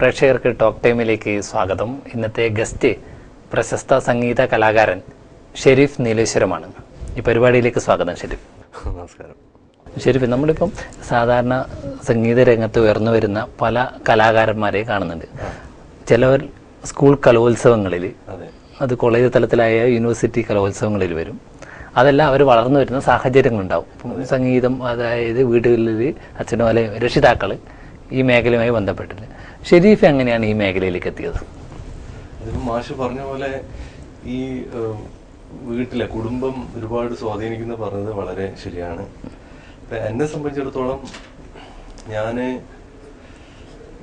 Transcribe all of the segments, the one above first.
പ്രേക്ഷകർക്ക് ടോക്ക് ടൈമിലേക്ക് സ്വാഗതം. ഇന്നത്തെ ഗസ്റ്റ് പ്രശസ്ത സംഗീത കലാകാരൻ ഷെരീഫ് നീലേശ്വരമാണ്. ഈ പരിപാടിയിലേക്ക് സ്വാഗതം ഷെരീഫ്. നമസ്കാരം. ഷെരീഫ്, നമ്മളിപ്പം സാധാരണ സംഗീത രംഗത്ത് ഉയർന്നു വരുന്ന പല കലാകാരന്മാരെ കാണുന്നുണ്ട്. ചിലവർ സ്കൂൾ കലോത്സവങ്ങളിൽ, അത് കോളേജ് തലത്തിലായ യൂണിവേഴ്സിറ്റി കലോത്സവങ്ങളിൽ വരും. അതെല്ലാം അവർ വളർന്നു വരുന്ന സാഹചര്യങ്ങളുണ്ടാവും. ഇപ്പം സംഗീതം, അതായത് വീടുകളിൽ അച്ഛനോ അല്ലെങ്കിൽ രക്ഷിതാക്കൾ ഈ മേഖലയുമായി ബന്ധപ്പെട്ടില്ല. ഷെരീഫ് എങ്ങനെയാണ് ഈ മേഖലയിലേക്ക് എത്തിയത്? മാഷ് പറഞ്ഞ പോലെ ഈ വീട്ടിലെ കുടുംബം ഒരുപാട് സ്വാധീനിക്കുന്ന പറഞ്ഞത് വളരെ ശരിയാണ്. എന്നെ സംബന്ധിച്ചിടത്തോളം ഞാൻ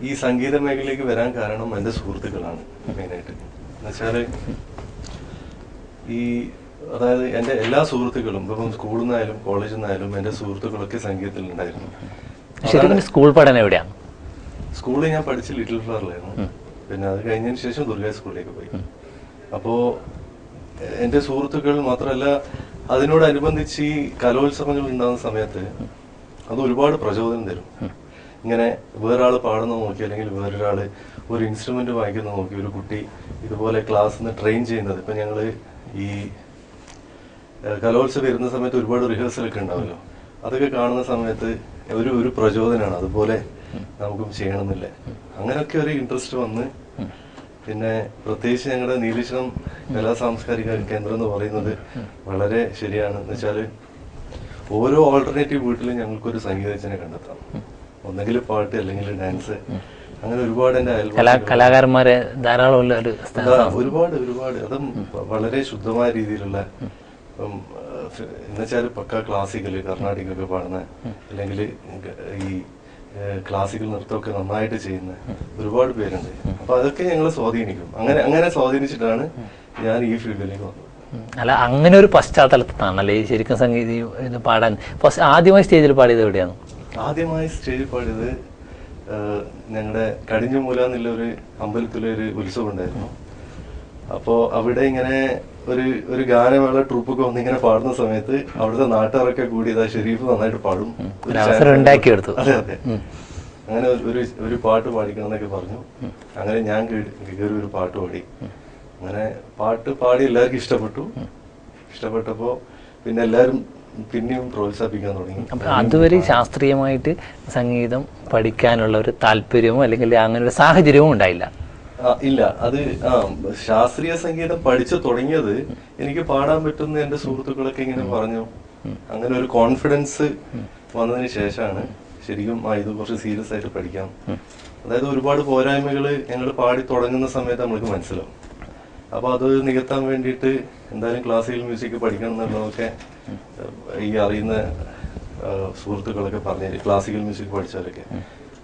ഈ സംഗീത മേഖലയിലേക്ക് വരാൻ കാരണം എൻ്റെ സുഹൃത്തുക്കളാണ് മെയിനായിട്ട്. എന്നുവെച്ചാൽ അതായത് എൻ്റെ എല്ലാ സുഹൃത്തുക്കളും ഇപ്പം സ്കൂളിൽ നിന്നായാലും കോളേജിൽ നിന്നായാലും എൻ്റെ സുഹൃത്തുക്കളൊക്കെ സംഗീതത്തിലുണ്ടായിരുന്നു. ശരിക്കും സ്കൂൾ പഠനം എവിടെയാണ്? സ്കൂളിൽ ഞാൻ പഠിച്ച ലിറ്റിൽ ഫ്ലവറിലായിരുന്നു. പിന്നെ അത് കഴിഞ്ഞതിന് ശേഷം ദുർഗ സ്കൂളിലേക്ക് പോയി. അപ്പോൾ എൻ്റെ സുഹൃത്തുക്കൾ മാത്രമല്ല, അതിനോടനുബന്ധിച്ച് ഈ കലോത്സവങ്ങൾ ഉണ്ടാകുന്ന സമയത്ത് അത് ഒരുപാട് പ്രചോദനം തരും. ഇങ്ങനെ വേറൊരാൾ പാടുന്ന നോക്കി, അല്ലെങ്കിൽ വേറൊരാൾ ഒരു ഇൻസ്ട്രുമെന്റ് വായിക്കുന്ന നോക്കി ഒരു കുട്ടി ഇതുപോലെ ക്ലാസ്സിൽ നിന്ന് ട്രെയിൻ ചെയ്യുന്നത്. ഇപ്പം ഞങ്ങൾ ഈ കലോത്സവം വരുന്ന സമയത്ത് ഒരുപാട് റിഹേഴ്സലൊക്കെ ഉണ്ടാവുമല്ലോ. അതൊക്കെ കാണുന്ന സമയത്ത് ഒരു പ്രചോദനമാണ്, അതുപോലെ നമുക്കും ചെയ്യണമെന്നില്ല. അങ്ങനെയൊക്കെ ഒരു ഇൻട്രസ്റ്റ് വന്ന്, പിന്നെ പ്രത്യേകിച്ച് ഞങ്ങളുടെ നീലേശ്വരം കലാ സാംസ്കാരിക കേന്ദ്രം എന്ന് പറയുന്നത് വളരെ ശരിയാണ്. എന്ന് വെച്ചാൽ ഓരോ ഓൾട്ടർനേറ്റീവ് വീട്ടിലും ഞങ്ങൾക്കൊരു സംഗീതജ്ഞനെ കണ്ടെത്താം. ഒന്നെങ്കിൽ പാട്ട്, അല്ലെങ്കിൽ ഡാൻസ്, അങ്ങനെ ഒരുപാട് എൻ്റെ കലാകാരന്മാരെ ധാരാളം ഒരുപാട് അതും വളരെ ശുദ്ധമായ രീതിയിലുള്ള, എന്നുവെച്ചാൽ പക്ക ക്ലാസിക്കല് കർണാടിക്കൊക്കെ പാടുന്ന, അല്ലെങ്കിൽ ഈ ക്ലാസിക്കൽ നൃത്തമൊക്കെ നന്നായിട്ട് ചെയ്യുന്ന ഒരുപാട് പേരുണ്ട്. അപ്പൊ അതൊക്കെ ഞങ്ങളെ സ്വാധീനിക്കും. അങ്ങനെ സ്വാധീനിച്ചിട്ടാണ് ഞാൻ ഈ ഫീൽഡിലേക്ക് വന്നത്. അല്ല, അങ്ങനെ ഒരു പശ്ചാത്തലത്തിലാണല്ലേ ഈ ശരിക്കും സംഗീതം പാടാൻ ആദ്യമായി സ്റ്റേജിൽ പാടിയത് എവിടെയാണ്? ആദ്യമായി സ്റ്റേജിൽ പാടിയത് ഞങ്ങളുടെ കടിഞ്ഞമൂല എന്നുള്ള ഒരു അമ്പലത്തിലൊരു ഉത്സവം ഉണ്ടായിരുന്നു. അപ്പോ അവിടെ ഇങ്ങനെ ഒരു ഗാനമേള ട്രൂപ്പൊക്കെ വന്ന് ഇങ്ങനെ പാടുന്ന സമയത്ത് അവിടുത്തെ നാട്ടുകാരൊക്കെ കൂടി ഇതാ ഷെരീഫ് നന്നായിട്ട് പാടും, അതെ അതെ, അങ്ങനെ ഒരു പാട്ട് പാടിക്കണം എന്നൊക്കെ പറഞ്ഞു. അങ്ങനെ ഞാൻ കയറി ഒരു പാട്ട് പാടി. അങ്ങനെ പാട്ട് പാടി എല്ലാവർക്കും ഇഷ്ടപ്പെട്ടപ്പോ പിന്നെ എല്ലാവരും പിന്നെയും പ്രോത്സാഹിപ്പിക്കാൻ തുടങ്ങി. അതുവരെ ശാസ്ത്രീയമായിട്ട് സംഗീതം പഠിക്കാനുള്ള ഒരു താല്പര്യമോ അല്ലെങ്കിൽ അങ്ങനെ ഒരു സാഹചര്യവും ഉണ്ടായില്ല? ഇല്ല, അത് ശാസ്ത്രീയ സംഗീതം പഠിച്ചു തുടങ്ങിയത് എനിക്ക് പാടാൻ പറ്റുന്ന എന്റെ സുഹൃത്തുക്കളൊക്കെ ഇങ്ങനെ പറഞ്ഞു. അങ്ങനെ ഒരു കോൺഫിഡൻസ് വന്നതിന് ശേഷമാണ് ശരിക്കും ഇത് കുറച്ച് സീരിയസ് ആയിട്ട് പഠിക്കാം. അതായത് ഒരുപാട് പോരായ്മകള് ഞങ്ങൾ പാടി തുടങ്ങുന്ന സമയത്ത് നമ്മൾക്ക് മനസ്സിലാവും. അപ്പൊ അത് നികത്താൻ വേണ്ടിയിട്ട് എന്തായാലും ക്ലാസിക്കൽ മ്യൂസിക് പഠിക്കണം എന്നുള്ളതൊക്കെ ഈ അറിയുന്ന സുഹൃത്തുക്കളൊക്കെ പറഞ്ഞു, ക്ലാസിക്കൽ മ്യൂസിക് പഠിച്ചവരൊക്കെ.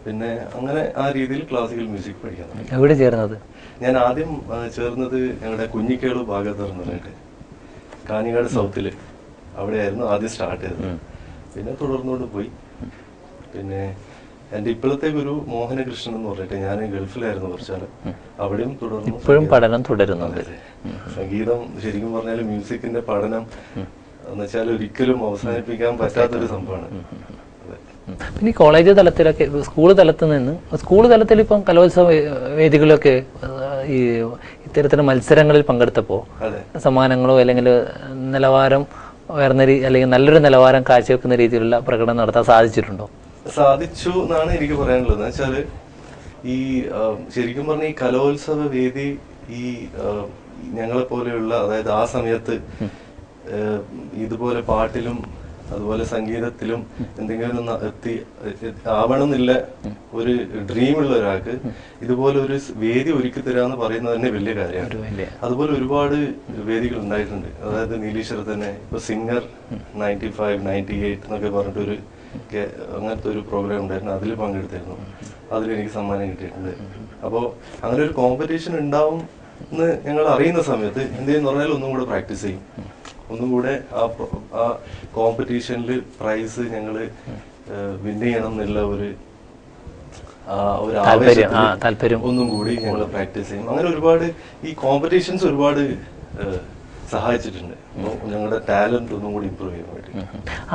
പിന്നെ അങ്ങനെ ആ രീതിയിൽ ക്ലാസിക്കൽ മ്യൂസിക് പഠിക്കാൻ. എവിടെ ചേർന്നത്? ഞാൻ ആദ്യം ചേർന്നത് ഞങ്ങളുടെ കുഞ്ഞിക്കേളു ഭാഗത്തർ എന്ന് പറഞ്ഞിട്ട് കാഞ്ഞങ്ങാട് സൗത്തില്, അവിടെയായിരുന്നു ആദ്യം സ്റ്റാർട്ട് ചെയ്തത്. പിന്നെ തുടർന്നുകൊണ്ട് പോയി. പിന്നെ എന്റെ ഇപ്പോഴത്തെ ഗുരു മോഹനകൃഷ്ണൻ എന്ന് പറഞ്ഞിട്ട്, ഞാൻ ഗൾഫിലായിരുന്നു കുറച്ചാല്, അവിടെയും തുടർന്നു. ഇപ്പോഴും പഠനം തുടരുന്നുണ്ട്. സംഗീതം ശരിക്കും പറഞ്ഞാൽ മ്യൂസിക്കിന്റെ പഠനം എന്ന് വെച്ചാൽ ഒരിക്കലും അവസാനിപ്പിക്കാൻ പറ്റാത്തൊരു സംഭവമാണ്. പിന്നെ കോളേജ് തലത്തിലൊക്കെ, സ്കൂൾ തലത്തിൽ ഇപ്പം കലോത്സവ വേദികളിലൊക്കെ ഈ ഇത്തരത്തിലുള്ള മത്സരങ്ങളിൽ പങ്കെടുത്തപ്പോൾ സമ്മാനങ്ങളോ അല്ലെങ്കിൽ നിലവാരം ഉയർന്ന അല്ലെങ്കിൽ നല്ലൊരു നിലവാരം കാഴ്ചവെക്കുന്ന രീതിയിലുള്ള പ്രകടനം നടത്താൻ സാധിച്ചിട്ടുണ്ടോ? സാധിച്ചു എന്നാണ് എനിക്ക് പറയാനുള്ളത്. എന്ന് വെച്ചാല് ഈ ശരിക്കും പറഞ്ഞ ഈ കലോത്സവ വേദി ഈ ഞങ്ങളെ പോലെയുള്ള, അതായത് ആ സമയത്ത് ഇതുപോലെ പാട്ടിലും അതുപോലെ സംഗീതത്തിലും എന്തെങ്കിലും ആവണമെന്നില്ല ഒരു ഡ്രീമുള്ള ഒരാൾക്ക് ഇതുപോലെ ഒരു വേദി ഒരുക്കി തരാന്ന് പറയുന്നത് തന്നെ വലിയ കാര്യമാണ്. അതുപോലെ ഒരുപാട് വേദികൾ ഉണ്ടായിട്ടുണ്ട്. അതായത് നീലേശ്വരത്ത് തന്നെ ഇപ്പൊ സിംഗർ 95, 98 എന്നൊക്കെ പറഞ്ഞിട്ടൊരു അങ്ങനത്തെ ഒരു പ്രോഗ്രാം ഉണ്ടായിരുന്നു. അതിൽ പങ്കെടുത്തായിരുന്നു. അതിലെനിക്ക് സമ്മാനം കിട്ടിയിട്ടുണ്ട്. അപ്പോൾ അങ്ങനെ ഒരു കോമ്പറ്റീഷൻ ഉണ്ടാവും എന്ന് ഞങ്ങൾ അറിയുന്ന സമയത്ത് എന്ത് ചെയ്യുന്ന പറഞ്ഞാൽ ഒന്നും കൂടെ പ്രാക്ടീസ് ചെയ്യും. ഒന്നും കൂടെ ആ കോമ്പറ്റീഷനിൽ പ്രൈസ് ഞങ്ങള് വിൻ ചെയ്യണം എന്നുള്ള ഒരു ആവേശം ഒന്നും കൂടി ഞങ്ങൾ പ്രാക്ടീസ് ചെയ്യും. അങ്ങനെ ഒരുപാട് ഈ കോമ്പറ്റീഷൻസ് ഒരുപാട് സഹായിച്ചിട്ടുണ്ട്. ഞങ്ങളുടെ ടാലന്റ് ഒന്നും കൂടി ഇമ്പ്രൂവ് ചെയ്യാൻ വേണ്ടി.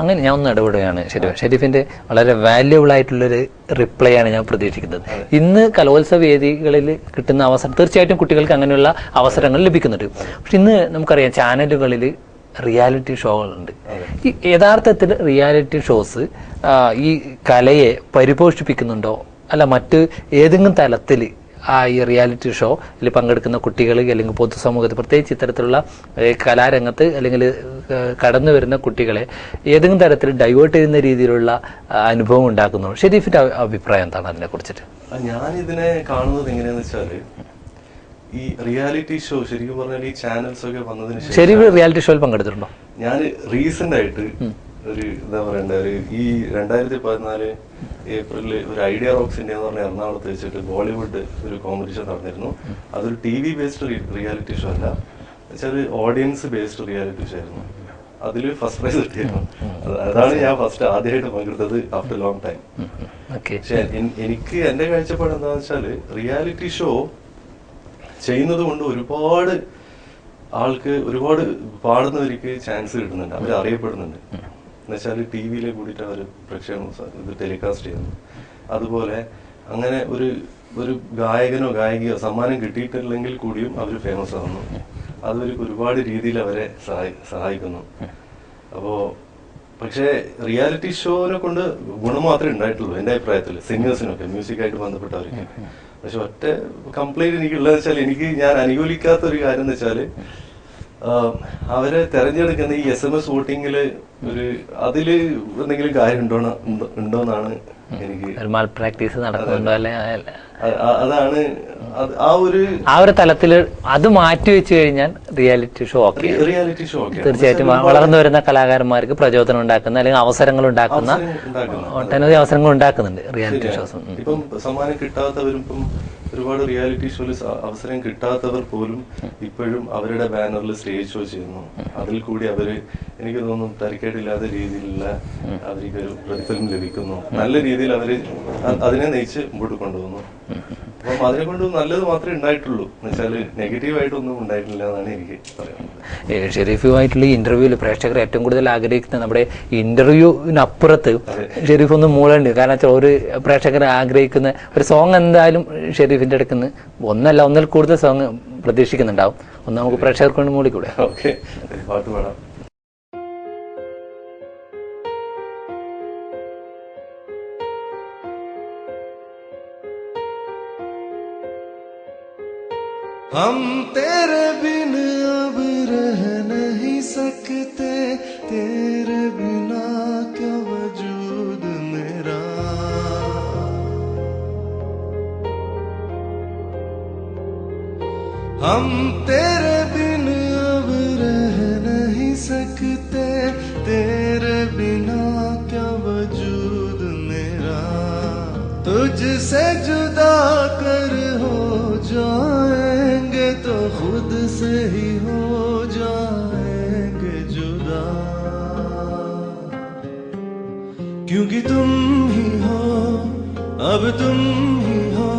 അങ്ങനെ ഞാൻ ഒന്ന് ഇടപെടുകയാണ് ഷെരീഫ്. ഷെരീഫിന്റെ വളരെ വാല്യുബിൾ ആയിട്ടുള്ളൊരു റിപ്ലൈ ആണ് ഞാൻ പ്രതീക്ഷിക്കുന്നത്. ഇന്ന് കലോത്സവ വേദികളിൽ കിട്ടുന്ന അവസരം തീർച്ചയായിട്ടും കുട്ടികൾക്ക് അങ്ങനെയുള്ള അവസരങ്ങൾ ലഭിക്കുന്നുണ്ട്. പക്ഷെ ഇന്ന് നമുക്കറിയാം ചാനലുകളിൽ റിയാലിറ്റി ഷോകളുണ്ട്. ഈ യഥാർത്ഥത്തിൽ റിയാലിറ്റി ഷോസ് ഈ കലയെ പരിപോഷിപ്പിക്കുന്നുണ്ടോ, അല്ല മറ്റ് ഏതെങ്കിലും തലത്തിൽ ഈ റിയാലിറ്റി ഷോയിൽ പങ്കെടുക്കുന്ന കുട്ടികൾ അല്ലെങ്കിൽ പൊതുസമൂഹത്തിൽ പ്രത്യേകിച്ച് ഇത്തരത്തിലുള്ള കലാരംഗത്ത് അല്ലെങ്കിൽ കടന്നു വരുന്ന കുട്ടികളെ ഏതെങ്കിലും തരത്തിൽ ഡൈവേർട്ട് ചെയ്യുന്ന രീതിയിലുള്ള അനുഭവം ഉണ്ടാക്കുന്നു? ഷെരീഫിന്റെ അഭിപ്രായം എന്താണ് അതിനെ കുറിച്ചിട്ട്? ഞാൻ ഇതിനെ കാണുന്നത് എങ്ങനെയാന്ന് വെച്ചാല്, ഈ റിയാലിറ്റി ഷോ ശരിക്കും പറഞ്ഞാൽ ഈ ചാനൽസ് ഒക്കെ വന്നതിന് ശേഷം ഷെരീഫ് റിയാലിറ്റി ഷോയിൽ പങ്കെടുത്തിട്ടുണ്ടോ? ഞാൻ റീസെന്റ് ആയിട്ട് ഒരു എന്താ പറയണ്ട ഒരു ഈ 2014 ഏപ്രിലിൽ ഒരു ഐഡിയ റോക്സ് ഇന്ത്യ എന്ന് പറഞ്ഞ എറണാകുളത്ത് വെച്ചിട്ട് ബോളിവുഡ് ഒരു കോമ്പറ്റീഷൻ നടന്നിരുന്നു. അതൊരു TV ബേസ്ഡ് റിയാലിറ്റി ഷോ അല്ല, വെച്ചാൽ ഓഡിയൻസ് ബേസ്ഡ് റിയാലിറ്റി ഷോ ആയിരുന്നു. അതിൽ ഫസ്റ്റ് പ്രൈസ് കിട്ടിയിരുന്നു. അതാണ് ഞാൻ ആദ്യമായിട്ട് പങ്കെടുത്തത് ആഫ്റ്റർ ലോങ് ടൈം. പക്ഷെ എനിക്ക് എന്റെ കാഴ്ചപ്പാട് എന്താണെന്ന് വെച്ചാല്, റിയാലിറ്റി ഷോ ചെയ്യുന്നത് കൊണ്ട് ഒരുപാട് ഒരുപാട് പാടുന്നവർക്ക് ചാൻസ് കിട്ടുന്നുണ്ട്, അവർ അറിയപ്പെടുന്നുണ്ട്. എന്നുവെച്ചാൽ TV-യിലെ കൂടിയിട്ട് അവർ പ്രക്ഷേപണം ഇത് ടെലികാസ്റ്റ് ചെയ്യുന്നു. അതുപോലെ അങ്ങനെ ഒരു ഗായകനോ ഗായികയോ സമ്മാനം കിട്ടിയിട്ടില്ലെങ്കിൽ കൂടിയും അവർ ഫേമസ് ആവുന്നു. അതൊരു ഒരുപാട് രീതിയിൽ അവരെ സഹായിക്കുന്നു. അപ്പോ പക്ഷേ റിയാലിറ്റി ഷോനെ കൊണ്ട് ഗുണം മാത്രമേ ഉണ്ടായിട്ടുള്ളൂ എന്റെ അഭിപ്രായത്തിൽ, സിംഗേഴ്സിനൊക്കെ മ്യൂസിക്കായിട്ട് ബന്ധപ്പെട്ടവർക്ക്. പക്ഷെ ഒറ്റ കംപ്ലൈന്റ് എനിക്കുള്ളത് വെച്ചാൽ, ഞാൻ അനുകൂലിക്കാത്ത ഒരു കാര്യം എന്ന് വെച്ചാല്, അവരെ തെരഞ്ഞെടുക്കുന്ന ഈ SMS വോട്ടിങ്ങില് അതില് എന്തെങ്കിലും കാര്യം ഉണ്ടോന്നാണ് എനിക്ക്. പ്രാക്ടീസ് നടക്കുന്നുണ്ടോ അല്ലെ? അതാണ് ആ ഒരു തലത്തിൽ അത് മാറ്റി വെച്ച് കഴിഞ്ഞാൽ റിയാലിറ്റി ഷോ തീർച്ചയായിട്ടും വളർന്നു വരുന്ന കലാകാരന്മാർക്ക് പ്രചോദനം ഉണ്ടാക്കുന്ന അല്ലെങ്കിൽ അവസരങ്ങൾ ഉണ്ടാക്കുന്ന ഒട്ടനവധി അവസരങ്ങൾ ഉണ്ടാക്കുന്നുണ്ട് റിയാലിറ്റി ഷോസ്. ഇപ്പം സമ്മാനം കിട്ടാത്തവരും ഇപ്പം ഒരുപാട് റിയാലിറ്റി ഷോയിൽ അവസരം കിട്ടാത്തവർ പോലും ഇപ്പോഴും അവരുടെ ബാനറിൽ സ്റ്റേജ് ഷോ ചെയ്യുന്നു. അതിൽ കൂടി എനിക്ക് തോന്നുന്നു തരക്കേടില്ലാത്ത രീതിയിലുള്ള അവർക്ക് ഒരു പ്രതിഫലം ലഭിക്കുന്നു. നല്ല രീതിയിൽ അതിനെ നയിച്ച് മുമ്പോട്ട് കൊണ്ടുപോകുന്നു. അപ്പം അതിനെ കൊണ്ട് നല്ലത് മാത്രമേ ഉണ്ടായിട്ടുള്ളൂ, എന്നുവെച്ചാൽ നെഗറ്റീവായിട്ടൊന്നും ഉണ്ടായിട്ടില്ല എന്നാണ് എനിക്ക് പറയാനുള്ളത്. ഷെരീഫുമായിട്ടുള്ള ഈ ഇന്റർവ്യൂവിൽ പ്രേക്ഷകർ ഏറ്റവും കൂടുതൽ ആഗ്രഹിക്കുന്ന നമ്മുടെ ഇന്റർവ്യൂവിനപ്പുറത്ത് ഷെരീഫ് ഒന്ന് മൂളുണ്ട്. കാരണം വെച്ചാൽ ഒരു പ്രേക്ഷകർ ആഗ്രഹിക്കുന്ന ഒരു സോങ് എന്തായാലും ഷെരീഫിന്റെ അടുക്കുന്ന ഒന്നിൽ കൂടുതൽ സോങ് പ്രതീക്ഷിക്കുന്നുണ്ടാവും. ഒന്ന് നമുക്ക് പ്രേക്ഷകർക്ക് കൊണ്ട് മൂളിക്കൂടെ? ഓക്കെ, പാട്ട് പാടാം. हम तेरे बिन अब रह नहीं सकते, तेरे बिना क्या वजूद मेरा। हम तेरे बिन अब रह नहीं सकते, तेरे बिना क्या वजूद मेरा। तुझसे जुदा कर हो जाएंगे तो खुद से ही हो जाएंगे जुदा, क्योंकि तुम ही हो, अब तुम ही हो